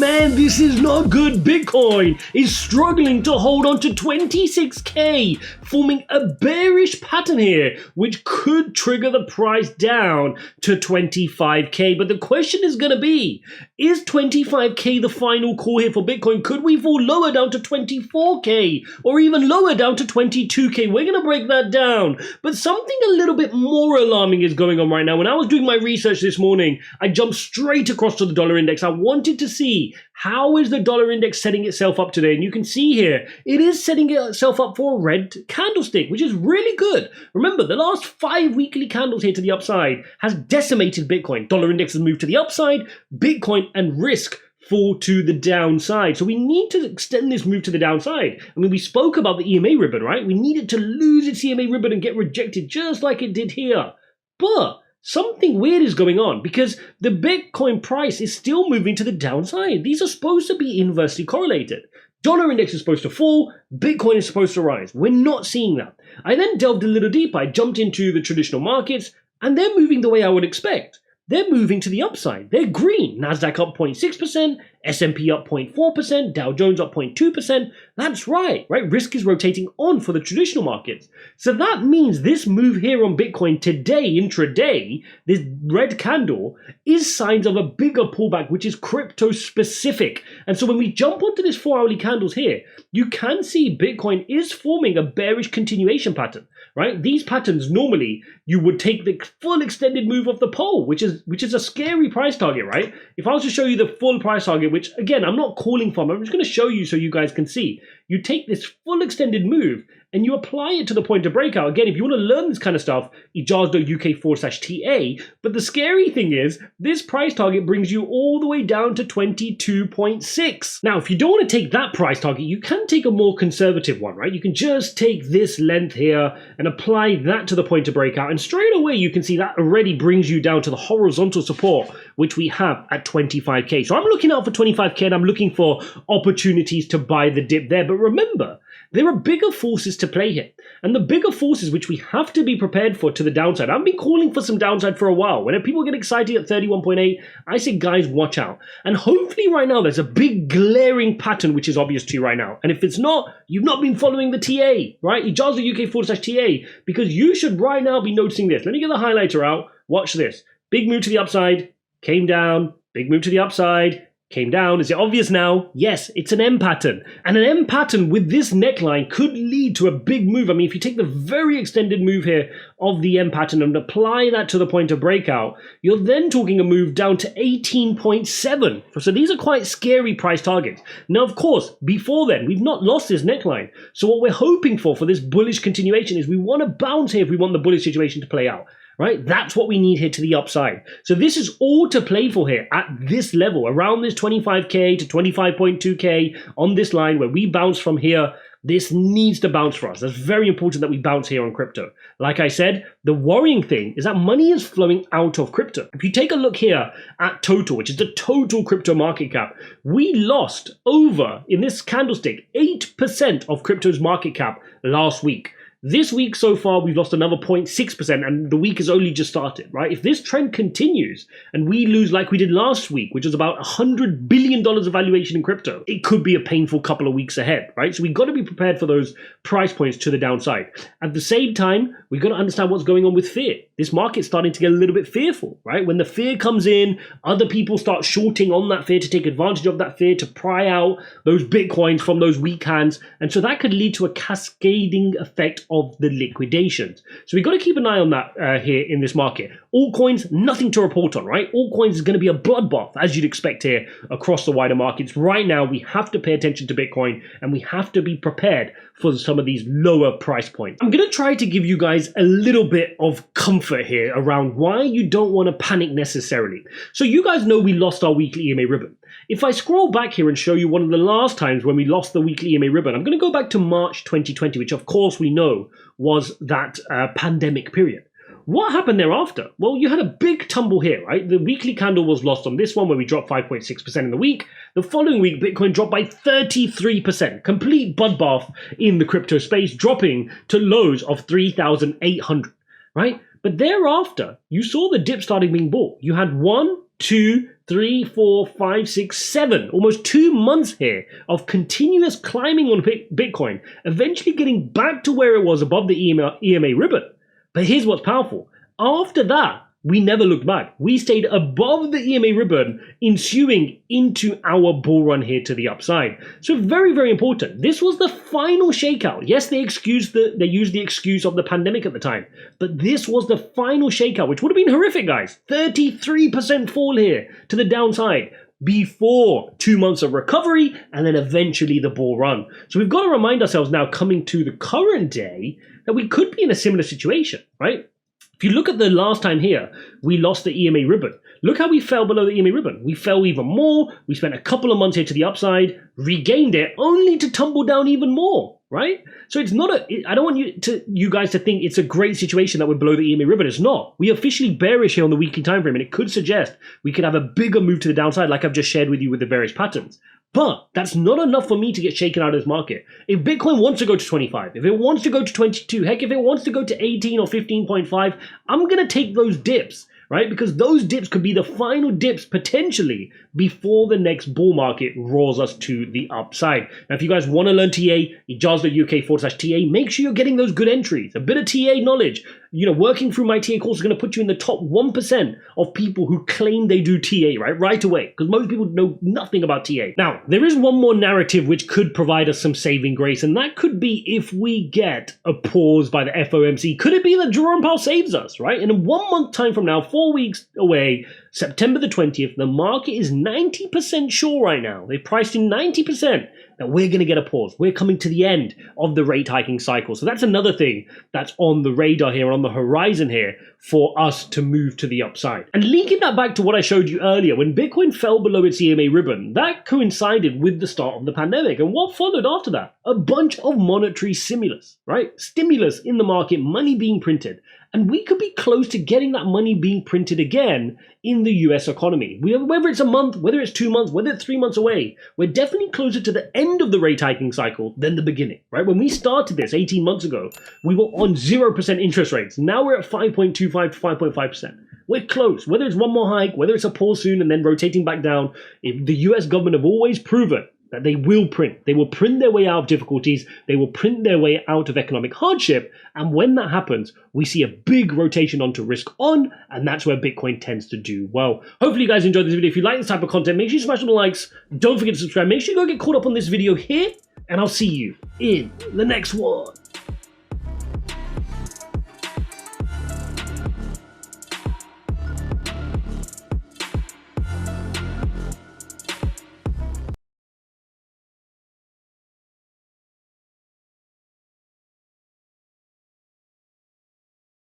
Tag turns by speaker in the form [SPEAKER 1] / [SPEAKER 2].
[SPEAKER 1] man, this is not good. Bitcoin is struggling to hold on to 26k, forming a bearish pattern here, which could trigger the price down to 25k. But the question is going to be, is 25k the final call here for Bitcoin? Could we fall lower down to 24k or even lower down to 22k? We're going to break that down. But something a little bit more alarming is going on right now. When I was doing my research this morning, I jumped straight across to the dollar index. I wanted to see how is the dollar index setting itself up today. And you can see here, it is setting itself up for a red candlestick, which is really good. Remember, the last 5 weekly candles here to the upside has decimated Bitcoin. Dollar index has moved to the upside, Bitcoin and risk fall to the downside. So we need to extend this move to the downside. I mean, we spoke about the EMA ribbon, right? We needed to lose its EMA ribbon and get rejected just like it did here. But something weird is going on because the Bitcoin price is still moving to the downside. These are supposed to be inversely correlated. Dollar index is supposed to fall, Bitcoin is supposed to rise. We're not seeing that. I then delved a little deeper. I jumped into the traditional markets and they're moving the way I would expect. They're moving to the upside. They're green. Nasdaq up 0.6%, S&P up 0.4%, Dow Jones up 0.2%. That's right? Risk is rotating on for the traditional markets. So that means this move here on Bitcoin today, intraday, this red candle, is signs of a bigger pullback, which is crypto specific. And so when we jump onto this 4-hourly candles here, you can see Bitcoin is forming a bearish continuation pattern, right? These patterns, normally, you would take the full extended move of the pole, which is a scary price target, right? If I was to show you the full price target, which again, I'm not calling for, I'm just going to show you so you guys can see. You take this full extended move and you apply it to the point of breakout. Again, if you want to learn this kind of stuff, ijaz.uk/TA. But the scary thing is, this price target brings you all the way down to 22.6. Now, if you don't want to take that price target, you can take a more conservative one, right? You can just take this length here and apply that to the point of breakout. And straight away, you can see that already brings you down to the horizontal support, which we have at 25k. So I'm looking out for 25k and I'm looking for opportunities to buy the dip there. But remember, there are bigger forces to play here. And the bigger forces which we have to be prepared for to the downside. I've been calling for some downside for a while. Whenever people get excited at 31.8, I say, guys, watch out. And hopefully right now, there's a big glaring pattern which is obvious to you right now. And if it's not, you've not been following the TA, right? Ijaz.uk/TA, because you should right now be noticing this. Let me get the highlighter out. Watch this. Big move to the upside, came down, big move to the upside, came down. Is it obvious now? Yes, it's an M pattern. And an M pattern with this neckline could lead to a big move. I mean, if you take the very extended move here of the M pattern and apply that to the point of breakout, you're then talking a move down to 18.7. So these are quite scary price targets. Now, of course, before then, we've not lost this neckline. So what we're hoping for this bullish continuation is we want to bounce here if we want the bullish situation to play out. Right? That's what we need here to the upside. So this is all to play for here at this level, around this 25k to 25.2k on this line where we bounce from here. This needs to bounce for us. That's very important that we bounce here on crypto. Like I said, the worrying thing is that money is flowing out of crypto. If you take a look here at total, which is the total crypto market cap, we lost over, in this candlestick, 8% of crypto's market cap last week. This week so far, we've lost another 0.6%, and the week has only just started, right? If this trend continues and we lose like we did last week, which was about $100 billion of valuation in crypto, it could be a painful couple of weeks ahead, right? So we've got to be prepared for those price points to the downside. At the same time, we've got to understand what's going on with fear. This market's starting to get a little bit fearful, right? When the fear comes in, other people start shorting on that fear to take advantage of that fear to pry out those Bitcoins from those weak hands. And so that could lead to a cascading effect of the liquidations. So we've got to keep an eye on that here in this market. Altcoins, nothing to report on, right? Altcoins is going to be a bloodbath, as you'd expect here across the wider markets. Right now, we have to pay attention to Bitcoin and we have to be prepared for some of these lower price points. I'm going to try to give you guys a little bit of comfort here around why you don't want to panic necessarily. So you guys know we lost our weekly EMA ribbon. If I scroll back here and show you one of the last times when we lost the weekly EMA ribbon, I'm going to go back to March 2020, which of course we know was that pandemic period. What happened thereafter? Well, you had a big tumble here, right? The weekly candle was lost on this one where we dropped 5.6% in the week. The following week, Bitcoin dropped by 33%. Complete bloodbath in the crypto space, dropping to lows of 3,800, right? But thereafter, you saw the dip starting being bought. You had 1, 2, 3, 4, 5, 6, 7, almost 2 months here of continuous climbing on Bitcoin, eventually getting back to where it was above the EMA ribbon. But here's what's powerful. After that, we never looked back. We stayed above the EMA ribbon, ensuing into our bull run here to the upside. So very, very important. This was the final shakeout. Yes, they used the excuse of the pandemic at the time, but this was the final shakeout, which would have been horrific, guys. 33% fall here to the downside before 2 months of recovery and then eventually the bull run. So we've got to remind ourselves now, coming to the current day, that we could be in a similar situation, right? If you look at the last time here, we lost the EMA ribbon. Look how we fell below the EMA ribbon. We fell even more. We spent a couple of months here to the upside, regained it, only to tumble down even more, right? So it's not I don't want you guys to think it's a great situation that we're below the EMA ribbon. It's not. We are officially bearish here on the weekly time frame, and it could suggest we could have a bigger move to the downside, like I've just shared with you with the various patterns. But that's not enough for me to get shaken out of this market. If Bitcoin wants to go to 25, if it wants to go to 22, heck, if it wants to go to 18 or 15.5, I'm going to take those dips, right? Because those dips could be the final dips potentially before the next bull market roars us to the upside. Now, if you guys want to learn TA, ijaz.uk/TA, make sure you're getting those good entries, a bit of TA knowledge. You know, working through my TA course is going to put you in the top 1% of people who claim they do TA, right away, because most people know nothing about TA. Now, there is one more narrative which could provide us some saving grace, and that could be if we get a pause by the FOMC. Could it be that Jerome Powell saves us, right? And in 1 month time from now, 4 weeks away, September the 20th, the market is 90% sure right now. They priced in 90% that we're going to get a pause. We're coming to the end of the rate hiking cycle. So that's another thing that's on the radar here, on the horizon here, for us to move to the upside. And linking that back to what I showed you earlier, when Bitcoin fell below its EMA ribbon, that coincided with the start of the pandemic. And what followed after that? A bunch of monetary stimulus, right? Stimulus in the market, money being printed. And we could be close to getting that money being printed again in the US economy. Whether it's a month, whether it's 2 months, whether it's 3 months away, we're definitely closer to the end of the rate hiking cycle than the beginning, right? When we started this 18 months ago, we were on 0% interest rates. Now we're at 5.25 to 5.5%. We're close. Whether it's one more hike, whether it's a pause soon and then rotating back down, the US government have always proven that they will print. They will print their way out of difficulties. They will print their way out of economic hardship. And when that happens, we see a big rotation onto risk on, and that's where Bitcoin tends to do well. Hopefully you guys enjoyed this video. If you like this type of content, make sure you smash on the likes. Don't forget to subscribe. Make sure you go get caught up on this video here, and I'll see you in the next one.